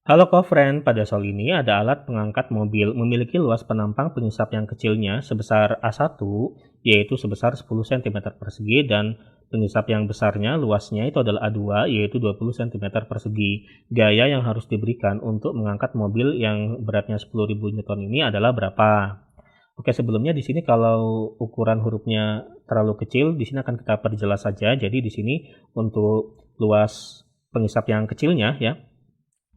Halo co-friend, pada soal ini ada alat pengangkat mobil memiliki luas penampang pengisap yang kecilnya sebesar A1, yaitu sebesar 10 cm persegi, dan pengisap yang besarnya luasnya itu adalah A2, yaitu 20 cm persegi. Gaya yang harus diberikan untuk mengangkat mobil yang beratnya 10.000 Newton ini adalah berapa? Oke, sebelumnya di sini kalau ukuran hurufnya terlalu kecil, di sini akan kita perjelas saja. Jadi di sini untuk luas pengisap yang kecilnya ya,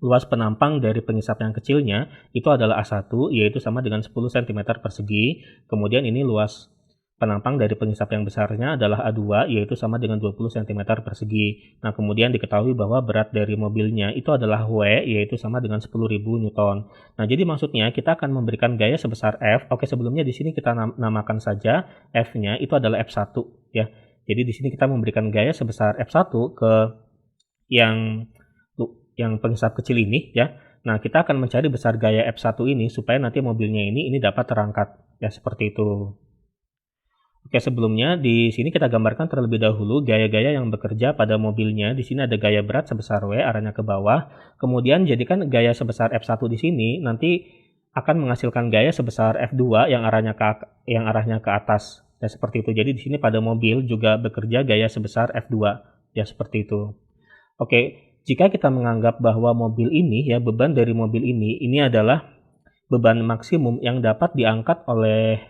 luas penampang dari pengisap yang kecilnya itu adalah A1, yaitu sama dengan 10 cm persegi. Kemudian ini luas penampang dari pengisap yang besarnya adalah A2, yaitu sama dengan 20 cm persegi. Nah, kemudian diketahui bahwa berat dari mobilnya itu adalah W, yaitu sama dengan 10.000 Newton. Nah, jadi maksudnya kita akan memberikan gaya sebesar F. Oke, sebelumnya di sini kita namakan saja F-nya itu adalah F1 ya. Jadi di sini kita memberikan gaya sebesar F1 ke yang pengisap kecil ini ya. Nah, kita akan mencari besar gaya F1 ini supaya nanti mobilnya ini dapat terangkat ya, seperti itu. Oke, sebelumnya di sini kita gambarkan terlebih dahulu gaya-gaya yang bekerja pada mobilnya. Di sini ada gaya berat sebesar W arahnya ke bawah. Kemudian jadikan gaya sebesar F1 di sini nanti akan menghasilkan gaya sebesar F2 yang arahnya ke atas. Ya, seperti itu. Jadi di sini pada mobil juga bekerja gaya sebesar F2 ya, seperti itu. Oke, jika kita menganggap bahwa mobil ini ya, beban dari mobil ini adalah beban maksimum yang dapat diangkat oleh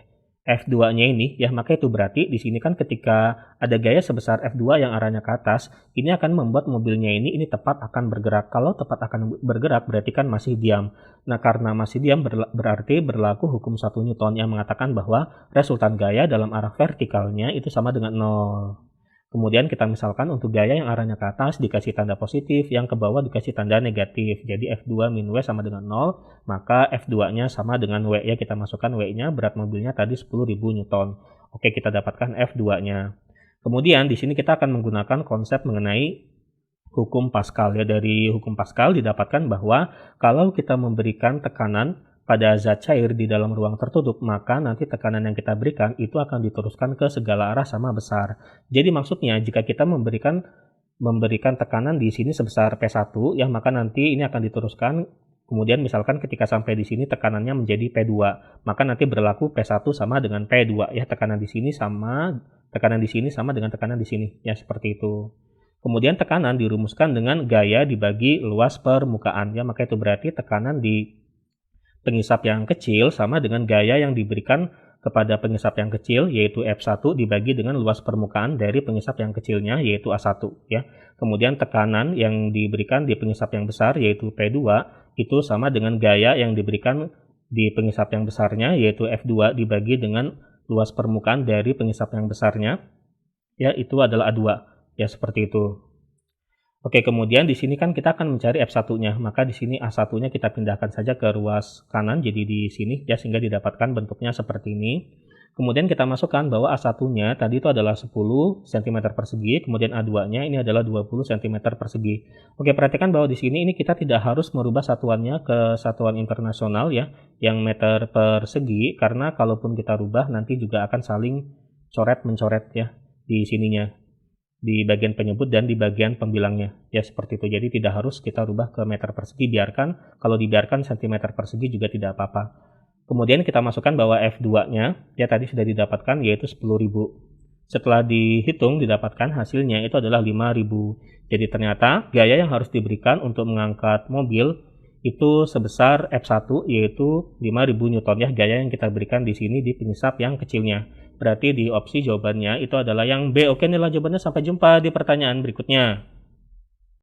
F2-nya ini ya, maka itu berarti di sini kan ketika ada gaya sebesar F2 yang arahnya ke atas, ini akan membuat mobilnya ini tepat akan bergerak. Kalau tepat akan bergerak berarti kan masih diam. Nah, karena masih diam berarti berlaku hukum 1 Newton yang mengatakan bahwa resultan gaya dalam arah vertikalnya itu sama dengan 0. Kemudian kita misalkan untuk gaya yang arahnya ke atas dikasih tanda positif, yang ke bawah dikasih tanda negatif. Jadi F2 min W sama dengan 0, maka F2-nya sama dengan W ya. Kita masukkan W-nya, berat mobilnya tadi 10.000 Newton. Oke, kita dapatkan F2-nya. Kemudian di sini kita akan menggunakan konsep mengenai hukum Pascal ya. Dari hukum Pascal didapatkan bahwa kalau kita memberikan tekanan pada zat cair di dalam ruang tertutup, maka nanti tekanan yang kita berikan itu akan diteruskan ke segala arah sama besar. Jadi maksudnya jika kita memberikan tekanan di sini sebesar P1 ya, maka nanti ini akan diteruskan. Kemudian misalkan ketika sampai di sini tekanannya menjadi P2, maka nanti berlaku P1 sama dengan P2 ya, tekanan di sini sama dengan tekanan di sini ya, seperti itu. Kemudian tekanan dirumuskan dengan gaya dibagi luas permukaan ya, maka itu berarti tekanan di pengisap yang kecil sama dengan gaya yang diberikan kepada pengisap yang kecil, yaitu F1 dibagi dengan luas permukaan dari pengisap yang kecilnya, yaitu A1 ya. Kemudian tekanan yang diberikan di pengisap yang besar, yaitu P2, itu sama dengan gaya yang diberikan di pengisap yang besarnya, yaitu F2 dibagi dengan luas permukaan dari pengisap yang besarnya ya, itu adalah A2 ya, seperti itu. Oke, kemudian di sini kan kita akan mencari F1-nya, maka di sini A1-nya kita pindahkan saja ke ruas kanan, jadi di sini ya, sehingga didapatkan bentuknya seperti ini. Kemudian kita masukkan bahwa A1-nya tadi itu adalah 10 cm persegi, kemudian A2-nya ini adalah 20 cm persegi. Oke, perhatikan bahwa di sini ini kita tidak harus merubah satuannya ke satuan internasional ya, yang meter persegi, karena kalaupun kita rubah nanti juga akan saling coret-mencoret ya di sininya, di bagian penyebut dan di bagian pembilangnya ya, seperti itu. Jadi tidak harus kita rubah ke meter persegi, biarkan kalau dibiarkan cm persegi juga tidak apa-apa. Kemudian kita masukkan bahwa F2-nya ya tadi sudah didapatkan, yaitu 10.000. Setelah dihitung didapatkan hasilnya itu adalah 5.000. Jadi ternyata gaya yang harus diberikan untuk mengangkat mobil itu sebesar F1, yaitu 5.000 Newton ya, gaya yang kita berikan di sini di pengisap yang kecilnya. Berarti di opsi jawabannya itu adalah yang B. Oke, nilai jawabannya. Sampai jumpa di pertanyaan berikutnya.